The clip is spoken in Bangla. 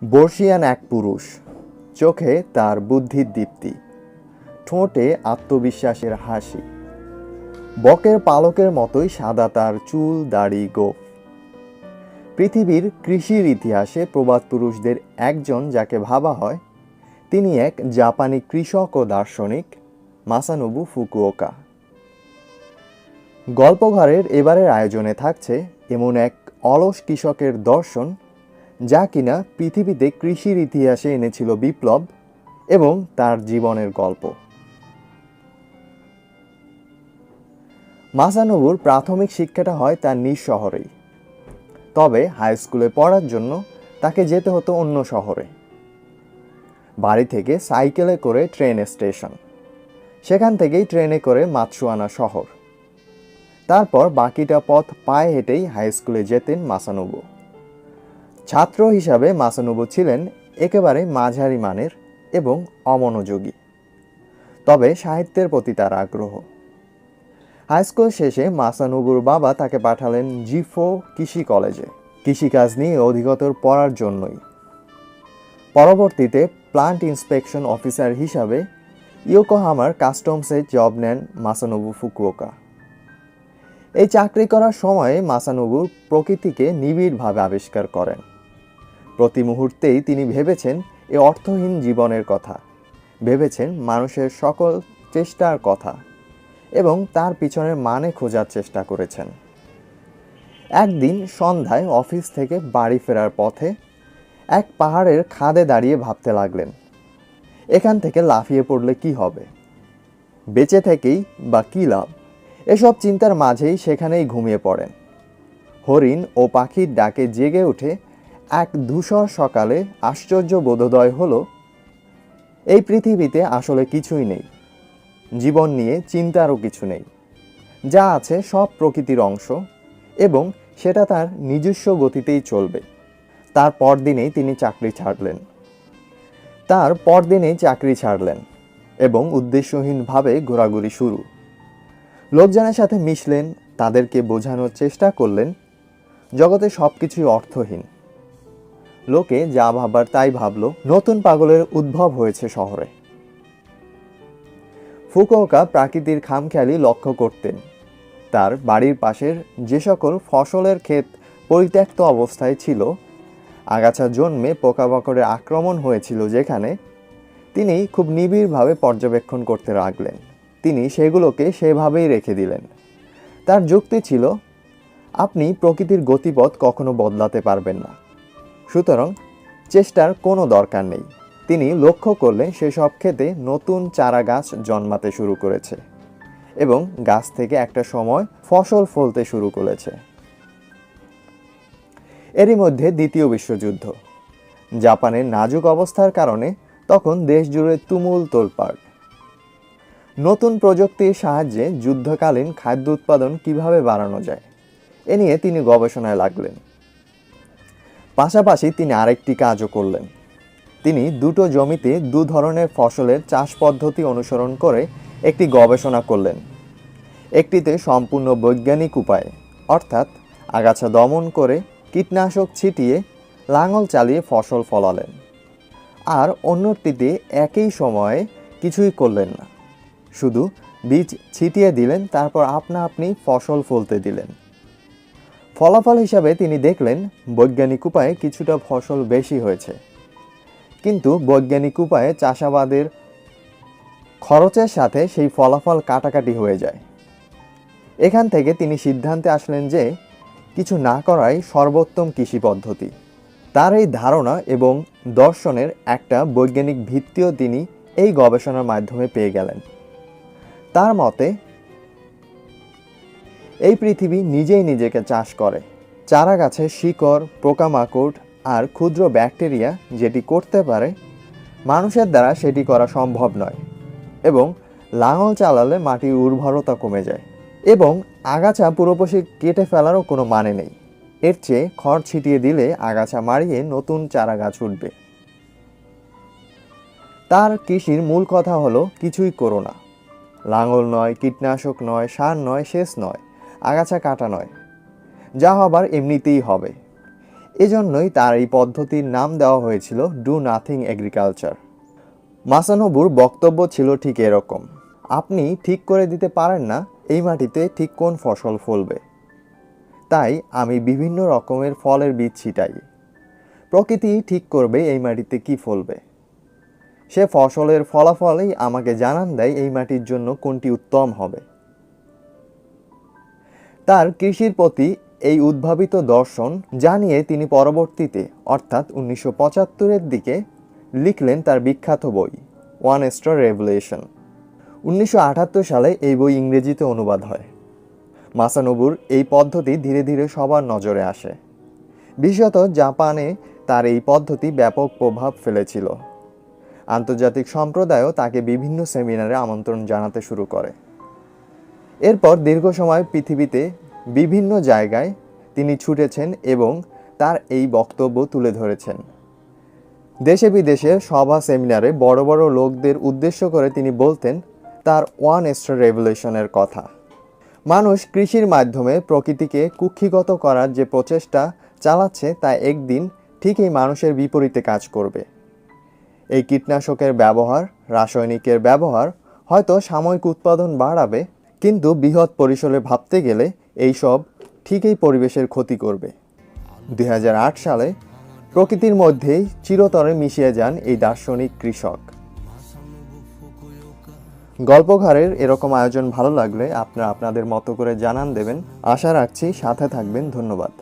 বর্ষিয়ান এক পুরুষ, চোখে তার বুদ্ধির দীপ্তি, ঠোঁটে আত্মবিশ্বাসের হাসি। বকের পালকের মতোই সাদা তার চুল, দাড়ি, গোঁফ। পৃথিবীর কৃষির ইতিহাসে প্রবাদ পুরুষদের একজন যাকে ভাবা হয়, তিনি এক জাপানি কৃষক ও দার্শনিক মাসানোবু ফুকুওকা। গল্পঘরের এবারের আয়োজনে থাকছে এমন এক অলস কৃষকের দর্শন, যা কিনা পৃথিবীতে কৃষির ইতিহাসে এনেছিল বিপ্লব, এবং তার জীবনের গল্প। মাসানোবুর প্রাথমিক শিক্ষাটা হয় তার নিজ শহরেই, তবে হাই স্কুলে পড়ার জন্য তাকে যেতে হতো অন্য শহরে। বাড়ি থেকে সাইকেলে করে ট্রেন স্টেশন, সেখান থেকেই ট্রেনে করে মাতসুয়ানা শহর। তারপর বাকিটা পথ পায়ে হেঁটেই হাই স্কুলে যেতেন মাসানোবু। ছাত্র হিসাবে মাসানোবু ছিলেন একেবারে মাঝারি মানের এবং অমনোযোগী, তবে সাহিত্যের প্রতি তার আগ্রহ। হাই স্কুল শেষে মাসানোবুর বাবা তাকে পাঠালেন জিফো কৃষি কলেজে, কৃষিকাজ নিয়ে অধিকতর পড়ার জন্যই। পরবর্তীতে প্লান্ট ইন্সপেকশন অফিসার হিসাবে ইয়োকোহামার কাস্টমসে জব নেন মাসানোবু ফুকুওকা। এই চাকরি করার সময়ে মাসানোবু প্রকৃতিকে নিবিড়ভাবে আবিষ্কার করেন। প্রতি মুহূর্তেই তিনি ভেবেছেন এ অর্থহীন জীবনের কথা, ভেবেছেন মানুষের সকল চেষ্টার কথা, এবং তার পিছনের মানে খোঁজার চেষ্টা করেছেন। একদিন সন্ধ্যায় অফিস থেকে বাড়ি ফেরার পথে এক পাহাড়ের খাদে দাঁড়িয়ে ভাবতে লাগলেন, এখান থেকে লাফিয়ে পড়লে কি হবে, বেঁচে থেকেই বা কী লাভ। এসব চিন্তার মাঝেই সেখানেই ঘুমিয়ে পড়েন। হরিণ ও পাখির ডাকে জেগে উঠে এক ধূসর সকালে আশ্চর্য বোধোদয় হলো, এই পৃথিবীতে আসলে কিছুই নেই, জীবন নিয়ে চিন্তারও কিছু নেই। যা আছে সব প্রকৃতির অংশ, এবং সেটা তার নিজস্ব গতিতেই চলবে। তার পরদিনেই তিনি চাকরি ছাড়লেন এবং উদ্দেশ্যহীনভাবে ঘোরাঘুরি শুরু। লোকজনের সাথে মিশলেন, তাদেরকে বোঝানোর চেষ্টা করলেন জগতে সব কিছুই অর্থহীন। লোকে যা ভাবার তাই ভাবল, নতুন পাগলের উদ্ভব হয়েছে শহরে। ফুকুওকা প্রকৃতির খামখেয়ালি লক্ষ্য করতেন। তার বাড়ির পাশের যে সকল ফসলের ক্ষেত পরিত্যক্ত অবস্থায় ছিল, আগাছা জন্মে পোকামাকড়ের আক্রমণ হয়েছিল যেখানে, তিনি খুব নিবিড়ভাবে পর্যবেক্ষণ করতে লাগলেন। তিনি সেগুলোকে সেভাবেই রেখে দিলেন। তার যুক্তি ছিল, আপনি প্রকৃতির গতিপথ কখনো বদলাতে পারবেন না, সুতরাং চেষ্টার কোনো দরকার নেই। তিনি লক্ষ্য করলেন সেসব ক্ষেতে নতুন চারা গাছ জন্মাতে শুরু করেছে এবং গাছ থেকে একটা সময় ফসল ফলতে শুরু করেছে। এরই মধ্যে দ্বিতীয় বিশ্বযুদ্ধ। জাপানের নাজুক অবস্থার কারণে তখন দেশ জুড়ে তুমুল তোলপাড়। নতুন প্রযুক্তির সাহায্যে যুদ্ধকালীন খাদ্য উৎপাদন কিভাবে বাড়ানো যায়, এ নিয়ে তিনি গবেষণায় লাগলেন। পাশাপাশি তিনি আরেকটি কাজও করলেন। তিনি দুটো জমিতে দু ধরনের ফসলের চাষ পদ্ধতি অনুসরণ করে একটি গবেষণা করলেন। একটিতে সম্পূর্ণ বৈজ্ঞানিক উপায়ে, অর্থাৎ আগাছা দমন করে কীটনাশক ছিটিয়ে লাঙল চালিয়ে ফসল ফলালেন। আর অন্যটিতে একই সময়ে কিছুই করলেন না, শুধু বীজ ছিটিয়ে দিলেন, তারপর আপনা আপনি ফসল ফলতে দিলেন। ফলাফল হিসাবে তিনি দেখলেন বৈজ্ঞানিক উপায়ে কিছুটা ফসল বেশি হয়েছে, কিন্তু বৈজ্ঞানিক উপায়ে চাষাবাদের খরচের সাথে সেই ফলাফল কাটাকাটি হয়ে যায়। এখান থেকে তিনি সিদ্ধান্তে আসলেন যে কিছু না করাই সর্বোত্তম কৃষি পদ্ধতি। তার এই ধারণা এবং দর্শনের একটা বৈজ্ঞানিক ভিত্তিও তিনি এই গবেষণার মাধ্যমে পেয়ে গেলেন। তার মতে, এই পৃথিবী নিজেই নিজেকে চাষ করে। চারা গাছের শিকড়, পোকামাকড় আর ক্ষুদ্র ব্যাকটেরিয়া যেটি করতে পারে, মানুষের দ্বারা সেটি করা সম্ভব নয়। এবং লাঙল চালালে মাটির উর্বরতা কমে যায়, এবং আগাছা পুরোপুরি কেটে ফেলারও কোনো মানে নেই। এর চেয়ে খড় ছিটিয়ে দিলে আগাছা মারিয়ে নতুন চারা গাছ উঠবে। তার কৃষির মূল কথা হলো, কিছুই করো না। লাঙল নয়, কীটনাশক নয়, সার নয়, সেচ নয়, আগাছা কাটা নয়, যা হবার এমনিতেই হবে। এজন্যই তার এই পদ্ধতির নাম দেওয়া হয়েছিল ডু নাথিং এগ্রিকালচার। মাসানোবুর বক্তব্য ছিল ঠিক এরকম: আপনি ঠিক করে দিতে পারেন না এই মাটিতে ঠিক কোন ফসল ফলবে, তাই আমি বিভিন্ন রকমের ফলের বীজ ছিটাই। প্রকৃতি ঠিক করবে এই মাটিতে কি ফলবে। সে ফসলের ফলাফলই আমাকে জানান দেয় এই মাটির জন্য কোনটি উত্তম হবে। তার কৃষির প্রতি এই উদ্ভাবিত দর্শন জানিয়ে তিনি পরবর্তীতে অর্থাৎ 1975-এর দিকে লিখলেন তার বিখ্যাত বই ওয়ান স্টার রেভলিউশন। 1978 সালে এই বই ইংরেজিতে অনুবাদ হয়। মাসানোবুর এই পদ্ধতি ধীরে ধীরে সবার নজরে আসে। বিশেষত জাপানে তার এই পদ্ধতি ব্যাপক প্রভাব ফেলেছিল। আন্তর্জাতিক সম্প্রদায়ও তাকে বিভিন্ন সেমিনারে আমন্ত্রণ জানাতে শুরু করে। এরপর দীর্ঘ সময় পৃথিবীতে বিভিন্ন জায়গায় তিনি ছুটেছেন এবং তার এই বক্তব্য তুলে ধরেছেন। দেশে বিদেশে সভা সেমিনারে বড় বড় লোকদের উদ্দেশ্য করে তিনি বলতেন তার ওয়ান স্টার রেভলিউশনের কথা। মানুষ কৃষির মাধ্যমে প্রকৃতিকে কুক্ষিগত করার যে প্রচেষ্টা চালাচ্ছে তা একদিন ঠিক এই মানুষের বিপরীতে কাজ করবে। এই কীটনাশকের ব্যবহার, রাসায়নিকের ব্যবহার হয়তো সাময়িক উৎপাদন বাড়াবে, কিন্তু বৃহৎ পরিসরে ভাবতে গেলে এই সব ঠিকই পরিবেশের ক্ষতি করবে। 2008 সালে প্রকৃতির মধ্যেই চিরতরে মিশিয়ে যান এই দার্শনিক কৃষক। গল্পঘরের এরকম আয়োজন ভালো লাগলে আপনারা আপনাদের মতো করে জানান দেবেন। আশা রাখছি সাথে থাকবেন। ধন্যবাদ।